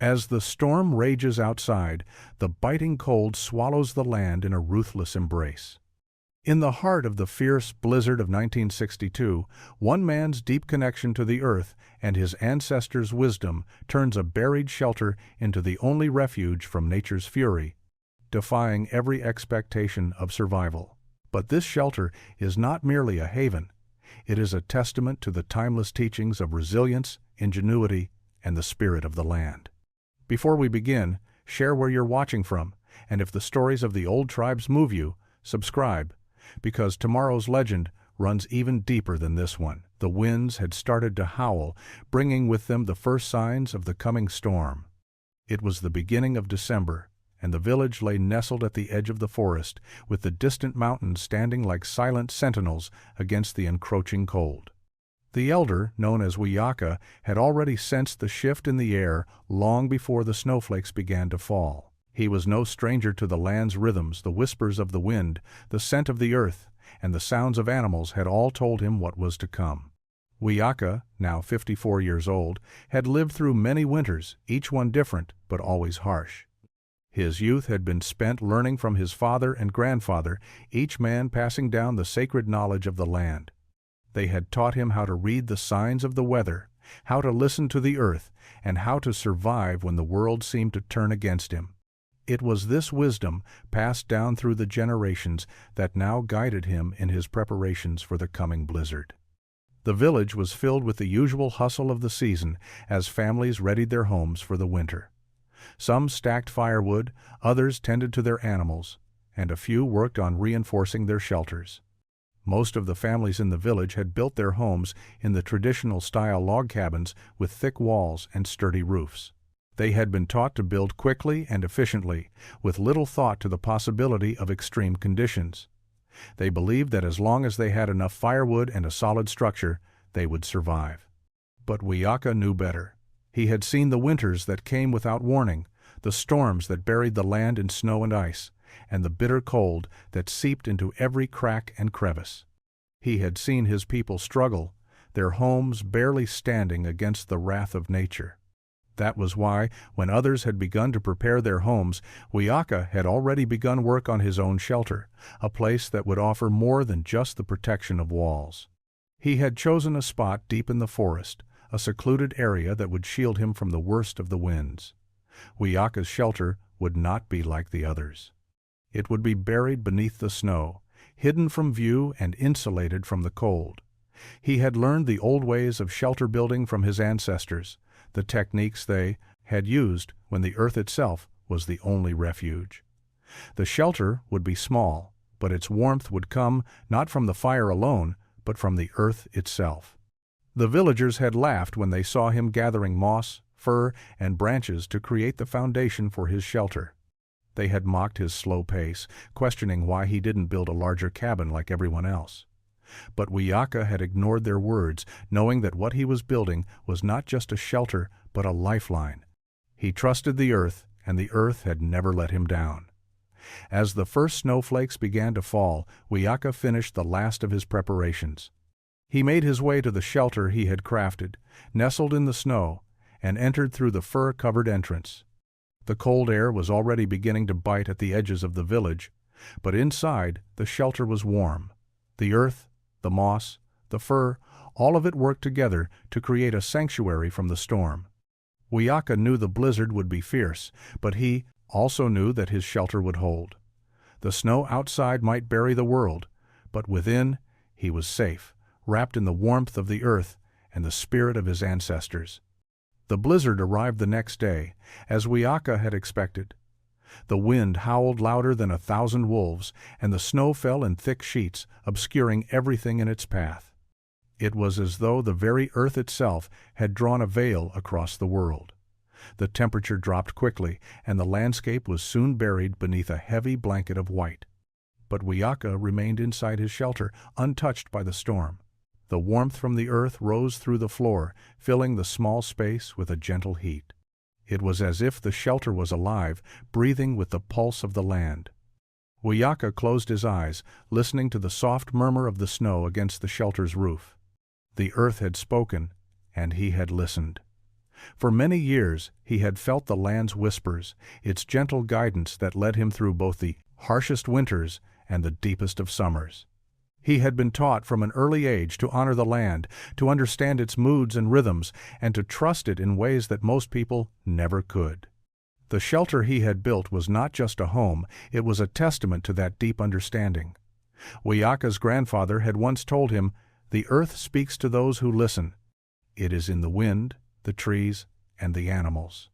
As the storm rages outside, the biting cold swallows the land in a ruthless embrace. In the heart of the fierce blizzard of 1962, one man's deep connection to the earth and his ancestors' wisdom turns a buried shelter into the only refuge from nature's fury, defying every expectation of survival. But this shelter is not merely a haven. It is a testament to the timeless teachings of resilience, ingenuity, and the spirit of the land. Before we begin, share where you're watching from, and if the stories of the old tribes move you, subscribe, because tomorrow's legend runs even deeper than this one. The winds had started to howl, bringing with them the first signs of the coming storm. It was the beginning of December, and the village lay nestled at the edge of the forest, with the distant mountains standing like silent sentinels against the encroaching cold. The elder, known as Wiyaka, had already sensed the shift in the air long before the snowflakes began to fall. He was no stranger to the land's rhythms. The whispers of the wind, the scent of the earth, and the sounds of animals had all told him what was to come. Wiyaka, now 54 years old, had lived through many winters, each one different, but always harsh. His youth had been spent learning from his father and grandfather, each man passing down the sacred knowledge of the land. They had taught him how to read the signs of the weather, how to listen to the earth, and how to survive when the world seemed to turn against him. It was this wisdom, passed down through the generations, that now guided him in his preparations for the coming blizzard. The village was filled with the usual hustle of the season as families readied their homes for the winter. Some stacked firewood, others tended to their animals, and a few worked on reinforcing their shelters. Most of the families in the village had built their homes in the traditional style log cabins with thick walls and sturdy roofs. They had been taught to build quickly and efficiently, with little thought to the possibility of extreme conditions. They believed that as long as they had enough firewood and a solid structure, they would survive. But Wiyaka knew better. He had seen the winters that came without warning, the storms that buried the land in snow and ice, and the bitter cold that seeped into every crack and crevice. He had seen his people struggle, their homes barely standing against the wrath of nature. That was why, when others had begun to prepare their homes, Wiyaka had already begun work on his own shelter, a place that would offer more than just the protection of walls. He had chosen a spot deep in the forest, a secluded area that would shield him from the worst of the winds. Wiyaka's shelter would not be like the others. It would be buried beneath the snow, hidden from view and insulated from the cold. He had learned the old ways of shelter building from his ancestors, the techniques they had used when the earth itself was the only refuge. The shelter would be small, but its warmth would come not from the fire alone, but from the earth itself. The villagers had laughed when they saw him gathering moss, fir, and branches to create the foundation for his shelter. They had mocked his slow pace, questioning why he didn't build a larger cabin like everyone else. But Wiyaka had ignored their words, knowing that what he was building was not just a shelter, but a lifeline. He trusted the earth, and the earth had never let him down. As the first snowflakes began to fall, Wiyaka finished the last of his preparations. He made his way to the shelter he had crafted, nestled in the snow, and entered through the fir-covered entrance. The cold air was already beginning to bite at the edges of the village, but inside the shelter was warm. The earth, the moss, the fir, all of it worked together to create a sanctuary from the storm. Wiyaka knew the blizzard would be fierce, but he also knew that his shelter would hold. The snow outside might bury the world, but within he was safe, wrapped in the warmth of the earth and the spirit of his ancestors. The blizzard arrived the next day, as Wiyaka had expected. The wind howled louder than 1,000 wolves, and the snow fell in thick sheets, obscuring everything in its path. It was as though the very earth itself had drawn a veil across the world. The temperature dropped quickly, and the landscape was soon buried beneath a heavy blanket of white. But Wiyaka remained inside his shelter, untouched by the storm. The warmth from the earth rose through the floor, filling the small space with a gentle heat. It was as if the shelter was alive, breathing with the pulse of the land. Wiyaka closed his eyes, listening to the soft murmur of the snow against the shelter's roof. The earth had spoken, and he had listened. For many years he had felt the land's whispers, its gentle guidance that led him through both the harshest winters and the deepest of summers. He had been taught from an early age to honor the land, to understand its moods and rhythms, and to trust it in ways that most people never could. The shelter he had built was not just a home, it was a testament to that deep understanding. Wiyaka's grandfather had once told him, "The earth speaks to those who listen. It is in the wind, the trees, and the animals.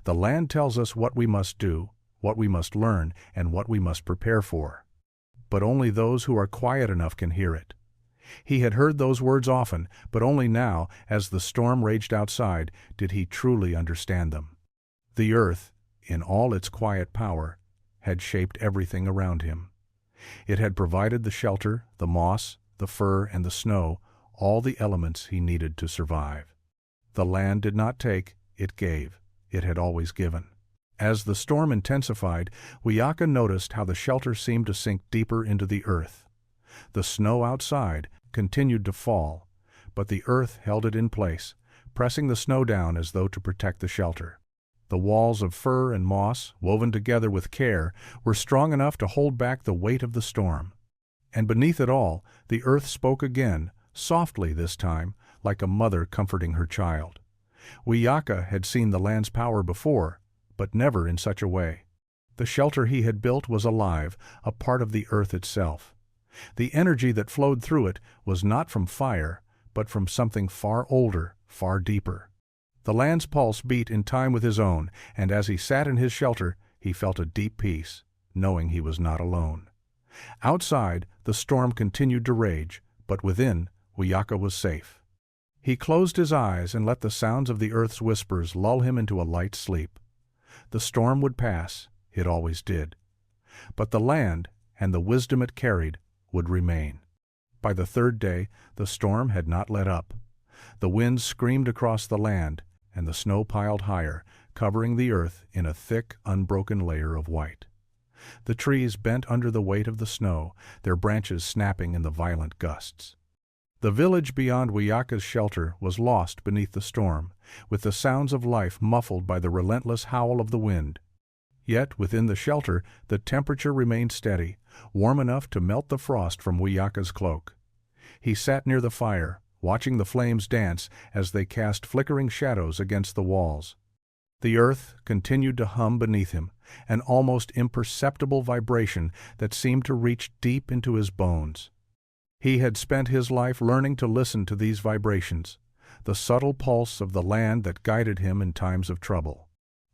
The land tells us what we must do, what we must learn, and what we must prepare for. But only those who are quiet enough can hear it." He had heard those words often, but only now, as the storm raged outside, did he truly understand them. The earth, in all its quiet power, had shaped everything around him. It had provided the shelter, the moss, the fur, and the snow, all the elements he needed to survive. The land did not take, it gave. It had always given. As the storm intensified, Wiyaka noticed how the shelter seemed to sink deeper into the earth. The snow outside continued to fall, but the earth held it in place, pressing the snow down as though to protect the shelter. The walls of fur and moss, woven together with care, were strong enough to hold back the weight of the storm. And beneath it all, the earth spoke again, softly this time, like a mother comforting her child. Wiyaka had seen the land's power before, but never in such a way. The shelter he had built was alive, a part of the earth itself. The energy that flowed through it was not from fire, but from something far older, far deeper. The land's pulse beat in time with his own, and as he sat in his shelter, he felt a deep peace, knowing he was not alone. Outside, the storm continued to rage, but within, Wiyaka was safe. He closed his eyes and let the sounds of the earth's whispers lull him into a light sleep. The storm would pass, it always did. But the land, and the wisdom it carried, would remain. By the third day, the storm had not let up. The winds screamed across the land, and the snow piled higher, covering the earth in a thick, unbroken layer of white. The trees bent under the weight of the snow, their branches snapping in the violent gusts. The village beyond Wiyaka's shelter was lost beneath the storm, with the sounds of life muffled by the relentless howl of the wind. Yet within the shelter the temperature remained steady, warm enough to melt the frost from Wiyaka's cloak. He sat near the fire, watching the flames dance as they cast flickering shadows against the walls. The earth continued to hum beneath him, an almost imperceptible vibration that seemed to reach deep into his bones. He had spent his life learning to listen to these vibrations, the subtle pulse of the land that guided him in times of trouble.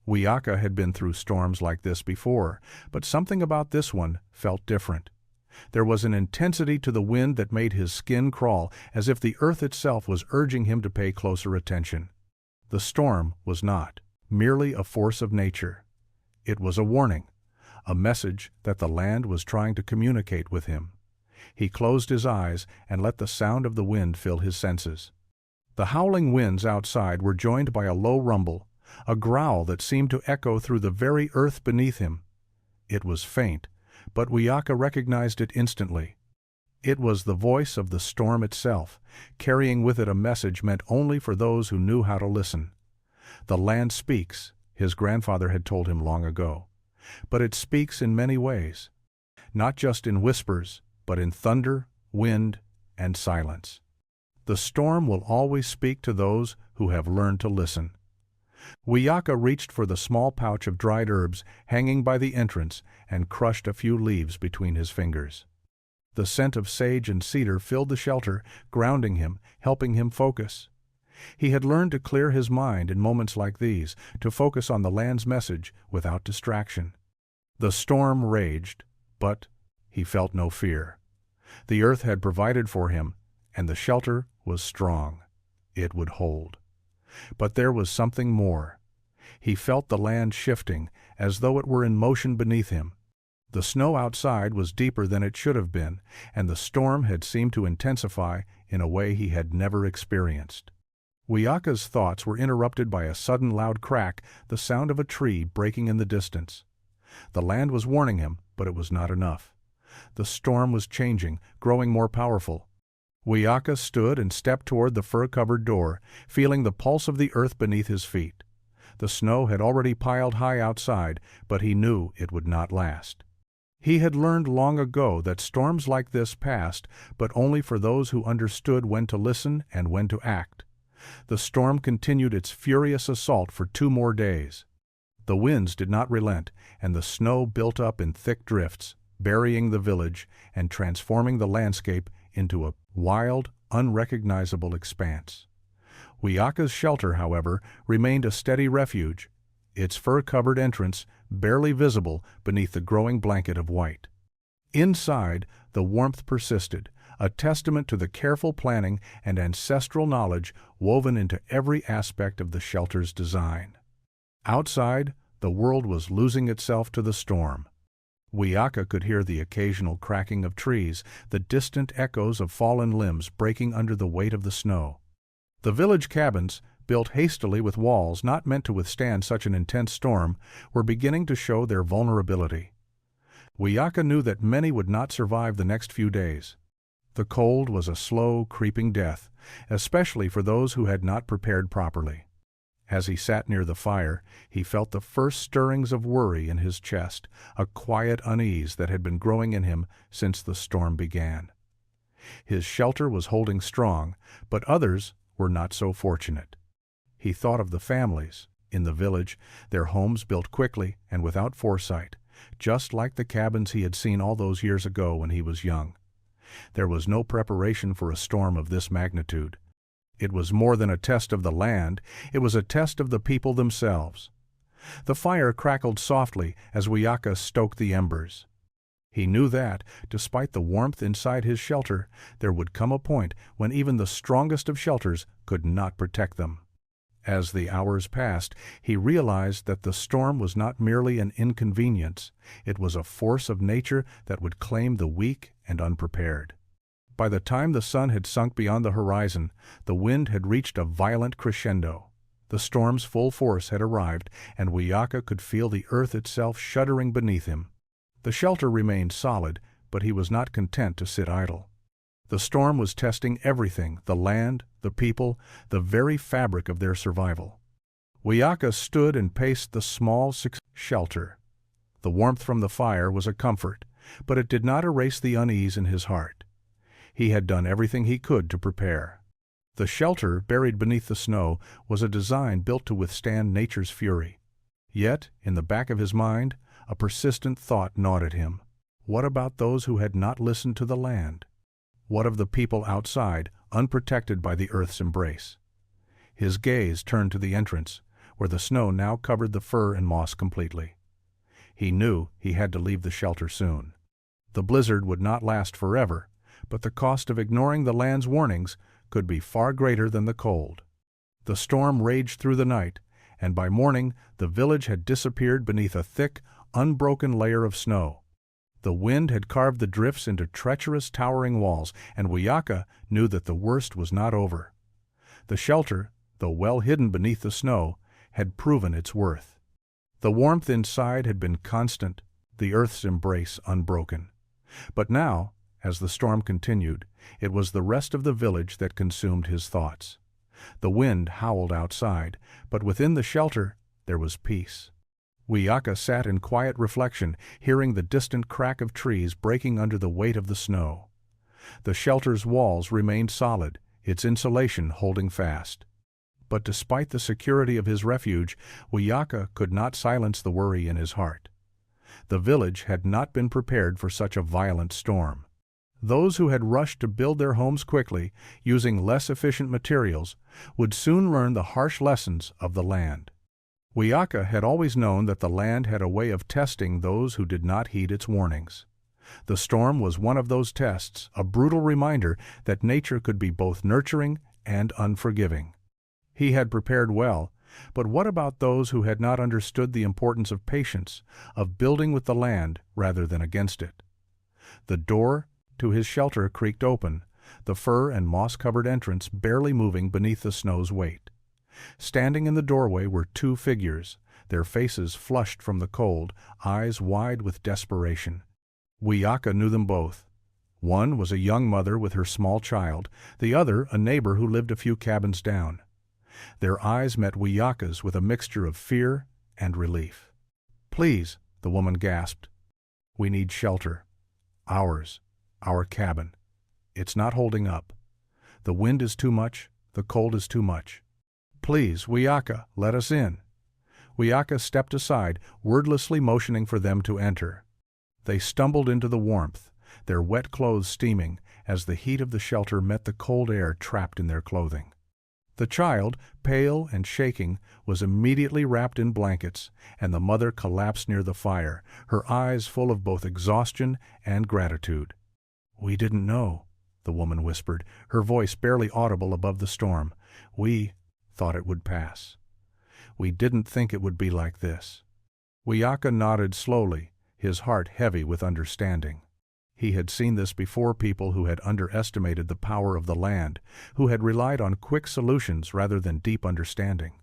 Wiyaka had been through storms like this before, but something about this one felt different. There was an intensity to the wind that made his skin crawl, as if the earth itself was urging him to pay closer attention. The storm was not merely a force of nature. It was a warning, a message that the land was trying to communicate with him. He closed his eyes and let the sound of the wind fill his senses. The howling winds outside were joined by a low rumble, a growl that seemed to echo through the very earth beneath him. It was faint, but Wiyaka recognized it instantly. It was the voice of the storm itself, carrying with it a message meant only for those who knew how to listen. The land speaks, his grandfather had told him long ago. But it speaks in many ways, not just in whispers, but in thunder, wind, and silence. The storm will always speak to those who have learned to listen. Wiyaka reached for the small pouch of dried herbs hanging by the entrance and crushed a few leaves between his fingers. The scent of sage and cedar filled the shelter, grounding him, helping him focus. He had learned to clear his mind in moments like these, to focus on the land's message without distraction. The storm raged, but he felt no fear. The earth had provided for him, and the shelter was strong. It would hold. But there was something more. He felt the land shifting, as though it were in motion beneath him. The snow outside was deeper than it should have been, and the storm had seemed to intensify in a way he had never experienced. Wiyaka's thoughts were interrupted by a sudden loud crack, the sound of a tree breaking in the distance. The land was warning him, but it was not enough. The storm was changing, growing more powerful. Wiyaka stood and stepped toward the fur-covered door, feeling the pulse of the earth beneath his feet. The snow had already piled high outside, but he knew it would not last. He had learned long ago that storms like this passed, but only for those who understood when to listen and when to act. The storm continued its furious assault for 2 more days. The winds did not relent, and the snow built up in thick drifts, burying the village and transforming the landscape into a wild, unrecognizable expanse. Wiyaka's shelter, however, remained a steady refuge, its fur-covered entrance barely visible beneath the growing blanket of white. Inside, the warmth persisted, a testament to the careful planning and ancestral knowledge woven into every aspect of the shelter's design. Outside, the world was losing itself to the storm. Wiyaka could hear the occasional cracking of trees, the distant echoes of fallen limbs breaking under the weight of the snow. The village cabins, built hastily with walls not meant to withstand such an intense storm, were beginning to show their vulnerability. Wiyaka knew that many would not survive the next few days. The cold was a slow, creeping death, especially for those who had not prepared properly. As he sat near the fire, he felt the first stirrings of worry in his chest, a quiet unease that had been growing in him since the storm began. His shelter was holding strong, but others were not so fortunate. He thought of the families in the village, their homes built quickly and without foresight, just like the cabins he had seen all those years ago when he was young. There was no preparation for a storm of this magnitude. It was more than a test of the land, it was a test of the people themselves. The fire crackled softly as Wiyaka stoked the embers. He knew that, despite the warmth inside his shelter, there would come a point when even the strongest of shelters could not protect them. As the hours passed, he realized that the storm was not merely an inconvenience, it was a force of nature that would claim the weak and unprepared. By the time the sun had sunk beyond the horizon, the wind had reached a violent crescendo. The storm's full force had arrived, and Wiyaka could feel the earth itself shuddering beneath him. The shelter remained solid, but he was not content to sit idle. The storm was testing everything, the land, the people, the very fabric of their survival. Wiyaka stood and paced the small shelter. The warmth from the fire was a comfort, but it did not erase the unease in his heart. He had done everything he could to prepare. The shelter, buried beneath the snow, was a design built to withstand nature's fury. Yet, in the back of his mind, a persistent thought gnawed at him. What about those who had not listened to the land? What of the people outside, unprotected by the earth's embrace? His gaze turned to the entrance, where the snow now covered the fur and moss completely. He knew he had to leave the shelter soon. The blizzard would not last forever, but the cost of ignoring the land's warnings could be far greater than the cold. The storm raged through the night, and by morning the village had disappeared beneath a thick, unbroken layer of snow. The wind had carved the drifts into treacherous, towering walls, and Wiyaka knew that the worst was not over. The shelter, though well hidden beneath the snow, had proven its worth. The warmth inside had been constant, the earth's embrace unbroken. But now, as the storm continued, it was the rest of the village that consumed his thoughts. The wind howled outside, but within the shelter there was peace. Wiyaka sat in quiet reflection, hearing the distant crack of trees breaking under the weight of the snow. The shelter's walls remained solid, its insulation holding fast. But despite the security of his refuge, Wiyaka could not silence the worry in his heart. The village had not been prepared for such a violent storm. Those who had rushed to build their homes quickly, using less efficient materials, would soon learn the harsh lessons of the land. Wiyaka had always known that the land had a way of testing those who did not heed its warnings. The storm was one of those tests, a brutal reminder that nature could be both nurturing and unforgiving. He had prepared well, but what about those who had not understood the importance of patience, of building with the land rather than against it? The door to his shelter creaked open, the fur and moss-covered entrance barely moving beneath the snow's weight. Standing in the doorway were 2 figures, their faces flushed from the cold, eyes wide with desperation. Wiyaka knew them both. One was a young mother with her small child, the other a neighbor who lived a few cabins down. Their eyes met Wiyaka's with a mixture of fear and relief. "Please," the woman gasped. "We need shelter. Ours. Our cabin. It's not holding up. The wind is too much, the cold is too much. Please, Wiyaka, let us in." Wiyaka stepped aside, wordlessly motioning for them to enter. They stumbled into the warmth, their wet clothes steaming as the heat of the shelter met the cold air trapped in their clothing. The child, pale and shaking, was immediately wrapped in blankets, and the mother collapsed near the fire, her eyes full of both exhaustion and gratitude. "We didn't know," the woman whispered, her voice barely audible above the storm. "We thought it would pass. We didn't think it would be like this." Wiyaka nodded slowly, his heart heavy with understanding. He had seen this before, people who had underestimated the power of the land, who had relied on quick solutions rather than deep understanding.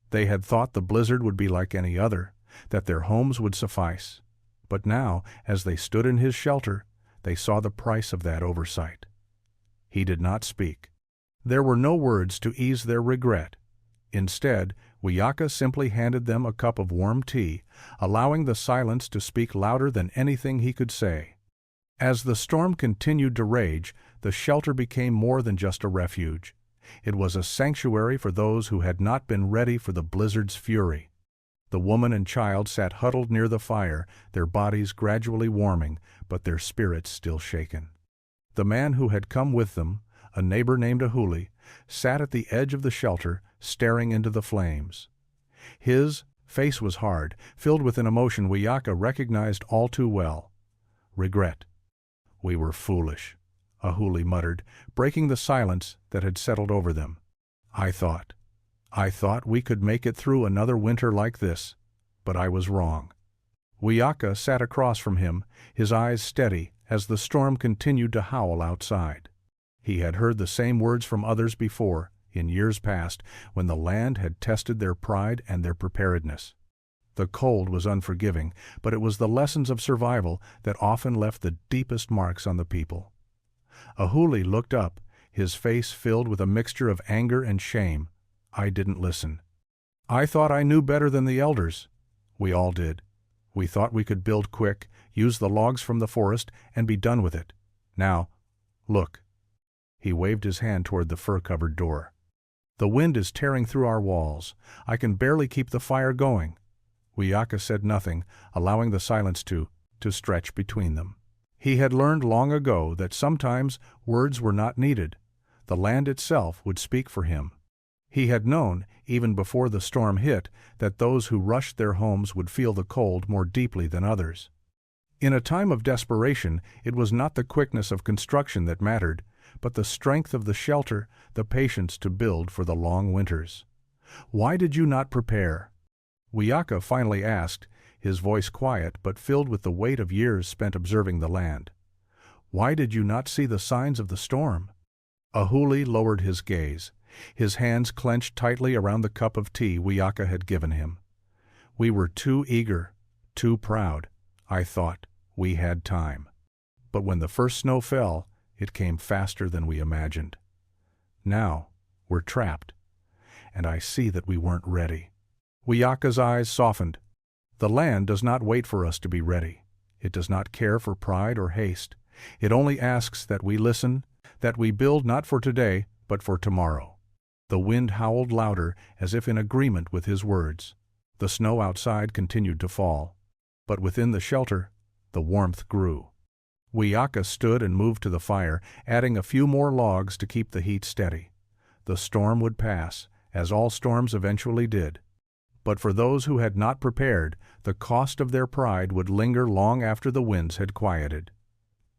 They had thought the blizzard would be like any other, that their homes would suffice. But now, as they stood in his shelter, they saw the price of that oversight. He did not speak. There were no words to ease their regret. Instead, Wiyaka simply handed them a cup of warm tea, allowing the silence to speak louder than anything he could say. As the storm continued to rage, the shelter became more than just a refuge. It was a sanctuary for those who had not been ready for the blizzard's fury. The woman and child sat huddled near the fire, their bodies gradually warming, but their spirits still shaken. The man who had come with them, a neighbor named Ahuli, sat at the edge of the shelter, staring into the flames. His face was hard, filled with an emotion Wiyaka recognized all too well: regret. "We were foolish," Ahuli muttered, breaking the silence that had settled over them. I thought we could make it through another winter like this, but I was wrong." Wiyaka sat across from him, his eyes steady as the storm continued to howl outside. He had heard the same words from others before, in years past, when the land had tested their pride and their preparedness. The cold was unforgiving, but it was the lessons of survival that often left the deepest marks on the people. Ahuli looked up, his face filled with a mixture of anger and shame. "I didn't listen. I thought I knew better than the elders. We all did. We thought we could build quick, use the logs from the forest, and be done with it. Now, look." He waved his hand toward the fur-covered door. "The wind is tearing through our walls. I can barely keep the fire going." Wiyaka said nothing, allowing the silence to stretch between them. He had learned long ago that sometimes words were not needed. The land itself would speak for him. He had known, even before the storm hit, that those who rushed their homes would feel the cold more deeply than others. In a time of desperation, it was not the quickness of construction that mattered, but the strength of the shelter, the patience to build for the long winters. "Why did you not prepare?" Wiyaka finally asked, his voice quiet but filled with the weight of years spent observing the land. "Why did you not see the signs of the storm?" Ahuli lowered his gaze, his hands clenched tightly around the cup of tea Wiyaka had given him. "We were too eager, too proud. I thought we had time. But when the first snow fell, it came faster than we imagined. Now we're trapped, and I see that we weren't ready." Wiyaka's eyes softened. The land does not wait for us to be ready. It does not care for pride or haste. It only asks that we listen, that we build not for today, but for tomorrow. The wind howled louder, as if in agreement with his words. The snow outside continued to fall. But within the shelter, the warmth grew. Wiyaka stood and moved to the fire, adding a few more logs to keep the heat steady. The storm would pass, as all storms eventually did. But for those who had not prepared, the cost of their pride would linger long after the winds had quieted.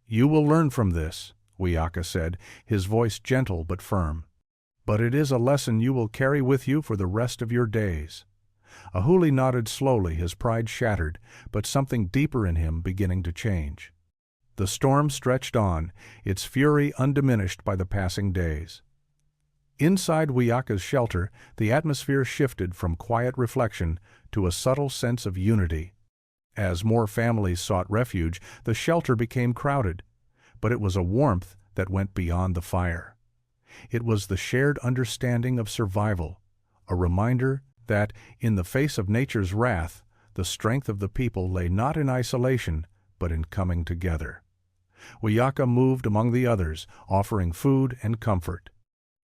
"You will learn from this," Wiyaka said, his voice gentle but firm. "But it is a lesson you will carry with you for the rest of your days." Ahuli nodded slowly, his pride shattered, but something deeper in him beginning to change. The storm stretched on, its fury undiminished by the passing days. Inside Wiyaka's shelter, the atmosphere shifted from quiet reflection to a subtle sense of unity. As more families sought refuge, the shelter became crowded. but it was a warmth that went beyond the fire. It was the shared understanding of survival, a reminder that, in the face of nature's wrath, the strength of the people lay not in isolation, but in coming together. Wiyaka moved among the others, offering food and comfort.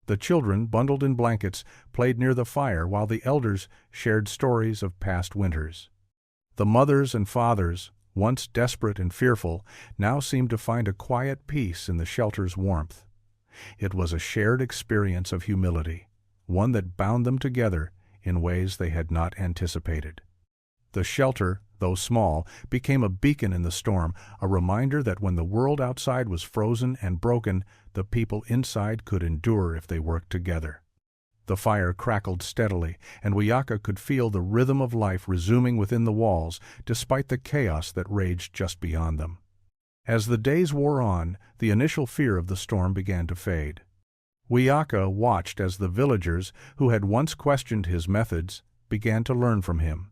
The children, bundled in blankets, played near the fire while the elders shared stories of past winters. The mothers and fathers, once desperate and fearful, now seemed to find a quiet peace in the shelter's warmth. It was a shared experience of humility, one that bound them together in ways they had not anticipated. The shelter, though small, became a beacon in the storm, a reminder that when the world outside was frozen and broken, the people inside could endure if they worked together. The fire crackled steadily, and Wiyaka could feel the rhythm of life resuming within the walls, despite the chaos that raged just beyond them. As the days wore on, the initial fear of the storm began to fade. Wiyaka watched as the villagers, who had once questioned his methods, began to learn from him.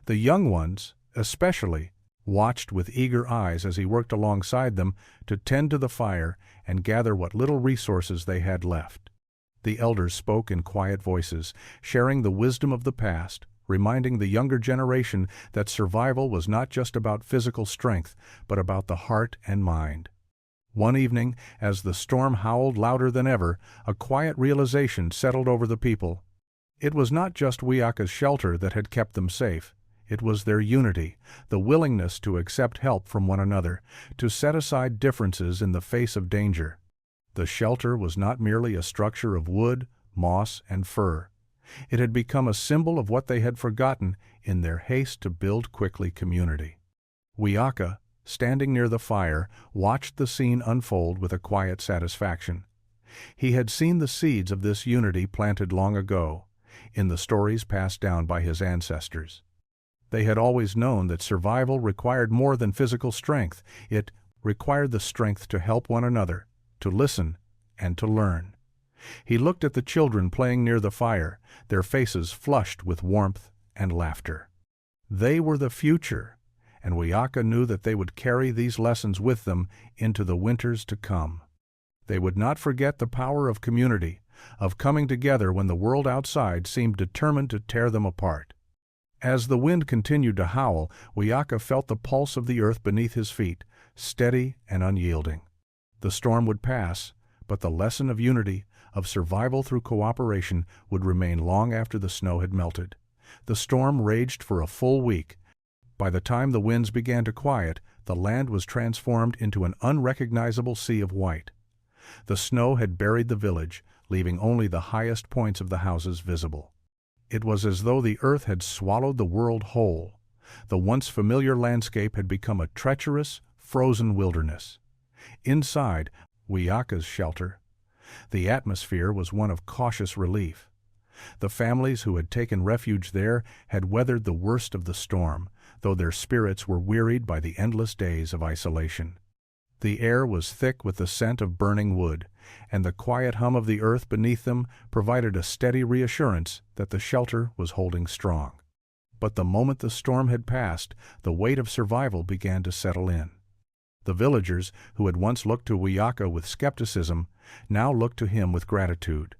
The young ones, especially, watched with eager eyes as he worked alongside them to tend to the fire and gather what little resources they had left. The elders spoke in quiet voices, sharing the wisdom of the past, reminding the younger generation that survival was not just about physical strength, but about the heart and mind. One evening, as the storm howled louder than ever, a quiet realization settled over the people. It was not just Wiyaka's shelter that had kept them safe. It was their unity, the willingness to accept help from one another, to set aside differences in the face of danger. The shelter was not merely a structure of wood, moss, and fur. It had become a symbol of what they had forgotten in their haste to build quickly community. Wiyaka, standing near the fire, watched the scene unfold with a quiet satisfaction. He had seen the seeds of this unity planted long ago, in the stories passed down by his ancestors. They had always known that survival required more than physical strength. It required the strength to help one another, to listen, and to learn. He looked at the children playing near the fire, their faces flushed with warmth and laughter. They were the future, and Wiyaka knew that they would carry these lessons with them into the winters to come. They would not forget the power of community, of coming together when the world outside seemed determined to tear them apart. As the wind continued to howl, Wiyaka felt the pulse of the earth beneath his feet, steady and unyielding. The storm would pass, but the lesson of unity, of survival through cooperation, would remain long after the snow had melted. The storm raged for a full week. By the time the winds began to quiet, the land was transformed into an unrecognizable sea of white. The snow had buried the village, leaving only the highest points of the houses visible. It was as though the earth had swallowed the world whole. The once familiar landscape had become a treacherous, frozen wilderness. Inside Wiyaka's shelter, the atmosphere was one of cautious relief. The families who had taken refuge there had weathered the worst of the storm, though their spirits were wearied by the endless days of isolation. The air was thick with the scent of burning wood, and the quiet hum of the earth beneath them provided a steady reassurance that the shelter was holding strong. But the moment the storm had passed, the weight of survival began to settle in. The villagers, who had once looked to Wiyaka with skepticism, now looked to him with gratitude.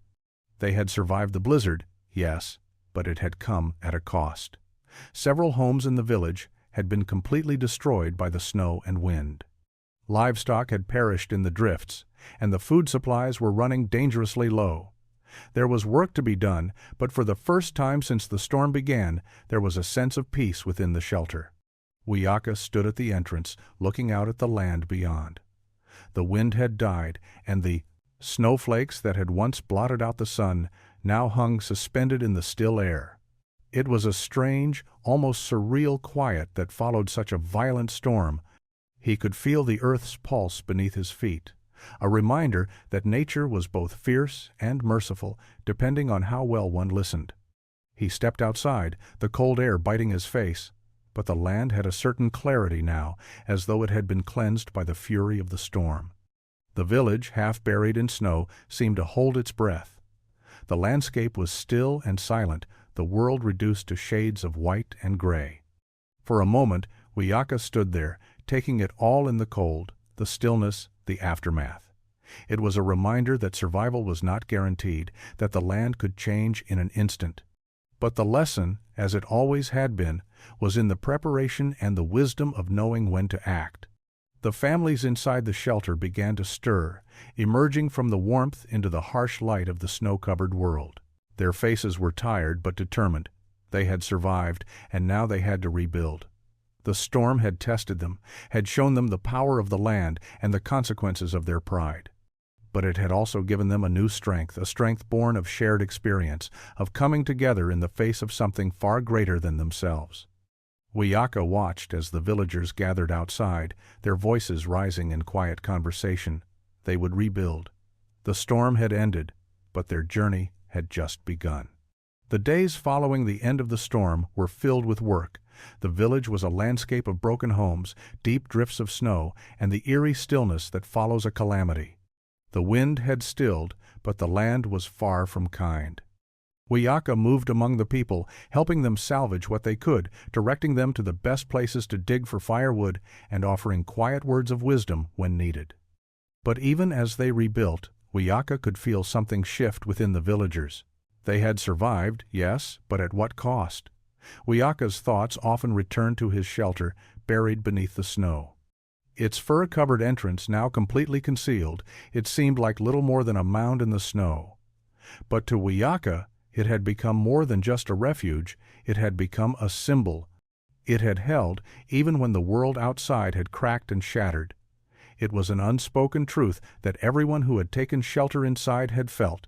They had survived the blizzard, yes, but it had come at a cost. Several homes in the village had been completely destroyed by the snow and wind. Livestock had perished in the drifts, and the food supplies were running dangerously low. There was work to be done, but for the first time since the storm began, there was a sense of peace within the shelter. Wiyaka stood at the entrance, looking out at the land beyond. The wind had died, and the snowflakes that had once blotted out the sun now hung suspended in the still air. It was a strange, almost surreal quiet that followed such a violent storm. He could feel the earth's pulse beneath his feet, a reminder that nature was both fierce and merciful, depending on how well one listened. He stepped outside, the cold air biting his face, but the land had a certain clarity now, as though it had been cleansed by the fury of the storm. The village, half buried in snow, seemed to hold its breath. The landscape was still and silent, the world reduced to shades of white and gray. For a moment, Wiyaka stood there, taking it all in: the cold, the stillness, the aftermath. It was a reminder that survival was not guaranteed, that the land could change in an instant. But the lesson, as it always had been, was in the preparation and the wisdom of knowing when to act. The families inside the shelter began to stir, emerging from the warmth into the harsh light of the snow-covered world. Their faces were tired but determined. They had survived, and now they had to rebuild. The storm had tested them, had shown them the power of the land and the consequences of their pride. But it had also given them a new strength, a strength born of shared experience, of coming together in the face of something far greater than themselves. Wiyaka watched as the villagers gathered outside, their voices rising in quiet conversation. They would rebuild. The storm had ended, but their journey had just begun. The days following the end of the storm were filled with work. The village was a landscape of broken homes, deep drifts of snow, and the eerie stillness that follows a calamity. The wind had stilled, but the land was far from kind. Wiyaka moved among the people, helping them salvage what they could, directing them to the best places to dig for firewood, and offering quiet words of wisdom when needed. But even as they rebuilt, Wiyaka could feel something shift within the villagers. They had survived, yes, but at what cost? Wiyaka's thoughts often returned to his shelter, buried beneath the snow. Its fur-covered entrance now completely concealed, it seemed like little more than a mound in the snow. But to Wiyaka, it had become more than just a refuge, it had become a symbol. It had held, even when the world outside had cracked and shattered. It was an unspoken truth that everyone who had taken shelter inside had felt.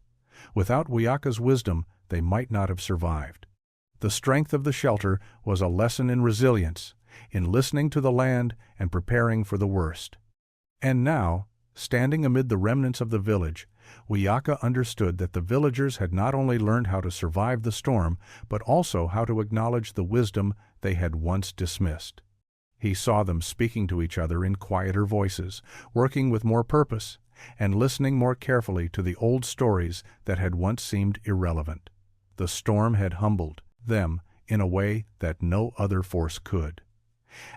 Without Wiyaka's wisdom, they might not have survived. The strength of the shelter was a lesson in resilience, in listening to the land and preparing for the worst. And now, standing amid the remnants of the village, Wiyaka understood that the villagers had not only learned how to survive the storm, but also how to acknowledge the wisdom they had once dismissed. He saw them speaking to each other in quieter voices, working with more purpose, and listening more carefully to the old stories that had once seemed irrelevant. The storm had humbled them in a way that no other force could.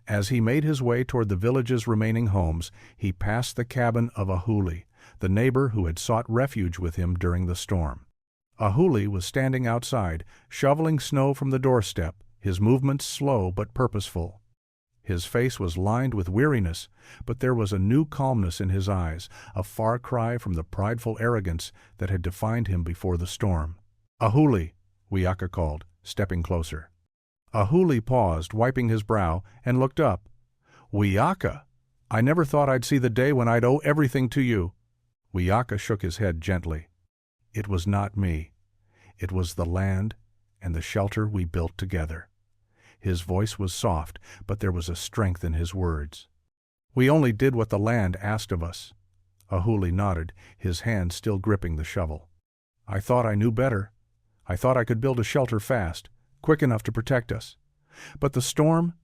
As he made his way toward the village's remaining homes, he passed the cabin of Ahuli, the neighbor who had sought refuge with him during the storm. Ahuli was standing outside, shoveling snow from the doorstep, his movements slow but purposeful. His face was lined with weariness, but there was a new calmness in his eyes, a far cry from the prideful arrogance that had defined him before the storm. "Ahuli," Wiyaka called, stepping closer. Ahuli paused, wiping his brow, and looked up. "Wiyaka! I never thought I'd see the day when I'd owe everything to you." Wiyaka shook his head gently. "It was not me. It was the land and the shelter we built together." His voice was soft, but there was a strength in his words. "We only did what the land asked of us." Ahuli nodded, his hand still gripping the shovel. "I thought I knew better. I thought I could build a shelter fast, quick enough to protect us. But the storm,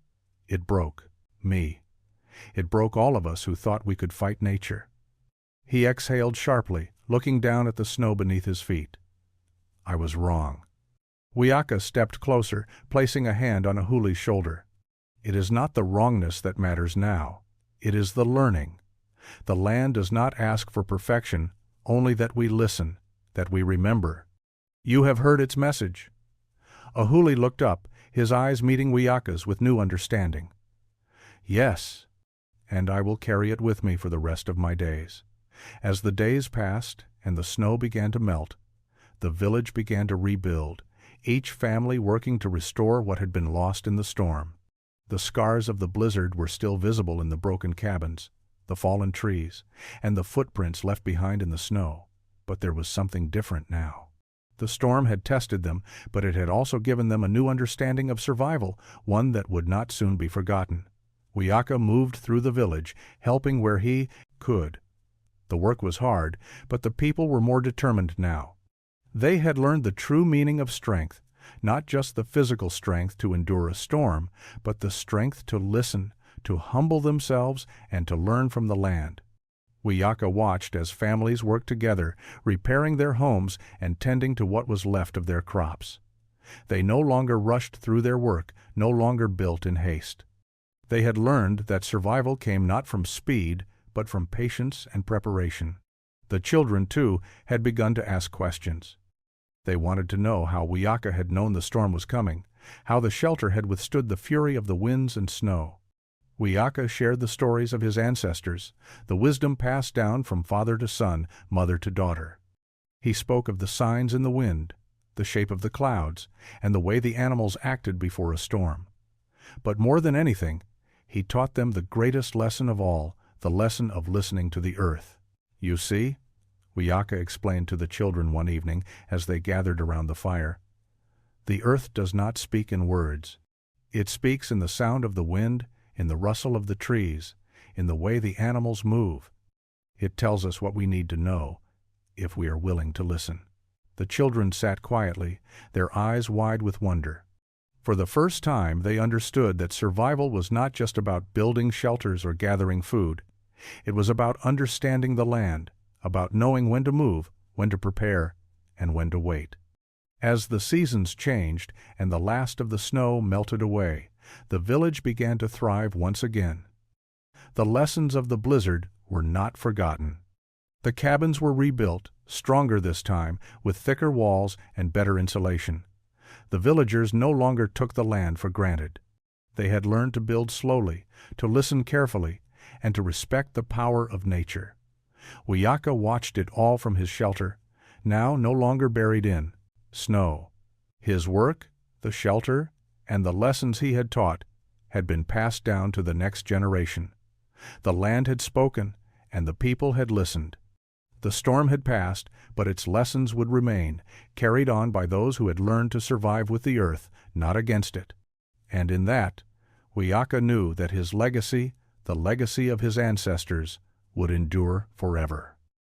it broke me. It broke all of us who thought we could fight nature." He exhaled sharply, looking down at the snow beneath his feet. "I was wrong." Wiyaka stepped closer, placing a hand on Ahuli's shoulder. "It is not the wrongness that matters now. It is the learning. The land does not ask for perfection, only that we listen, that we remember. You have heard its message." Ahuli looked up, his eyes meeting Wiyaka's with new understanding. "Yes, and I will carry it with me for the rest of my days." As the days passed and the snow began to melt, the village began to rebuild, each family working to restore what had been lost in the storm. The scars of the blizzard were still visible in the broken cabins, the fallen trees, and the footprints left behind in the snow, but there was something different now. The storm had tested them, but it had also given them a new understanding of survival, one that would not soon be forgotten. Wiyaka moved through the village, helping where he could. The work was hard, but the people were more determined now. They had learned the true meaning of strength, not just the physical strength to endure a storm, but the strength to listen, to humble themselves, and to learn from the land. Wiyaka watched as families worked together, repairing their homes and tending to what was left of their crops. They no longer rushed through their work, no longer built in haste. They had learned that survival came not from speed, but from patience and preparation. The children, too, had begun to ask questions. They wanted to know how Wiyaka had known the storm was coming, how the shelter had withstood the fury of the winds and snow. Wiyaka shared the stories of his ancestors, the wisdom passed down from father to son, mother to daughter. He spoke of the signs in the wind, the shape of the clouds, and the way the animals acted before a storm. But more than anything, he taught them the greatest lesson of all, the lesson of listening to the earth. "You see," Wiyaka explained to the children one evening as they gathered around the fire, "the earth does not speak in words. It speaks in the sound of the wind, in the rustle of the trees, in the way the animals move. It tells us what we need to know, if we are willing to listen." The children sat quietly, their eyes wide with wonder. For the first time, they understood that survival was not just about building shelters or gathering food. It was about understanding the land, about knowing when to move, when to prepare, and when to wait. As the seasons changed and the last of the snow melted away, the village began to thrive once again. The lessons of the blizzard were not forgotten. The cabins were rebuilt, stronger this time, with thicker walls and better insulation. The villagers no longer took the land for granted. They had learned to build slowly, to listen carefully, and to respect the power of nature. Wiyaka watched it all from his shelter, now no longer buried in snow. His work, the shelter, and the lessons he had taught had been passed down to the next generation. The land had spoken, and the people had listened. The storm had passed, but its lessons would remain, carried on by those who had learned to survive with the earth, not against it. And in that, Wiyaka knew that his legacy, the legacy of his ancestors, would endure forever.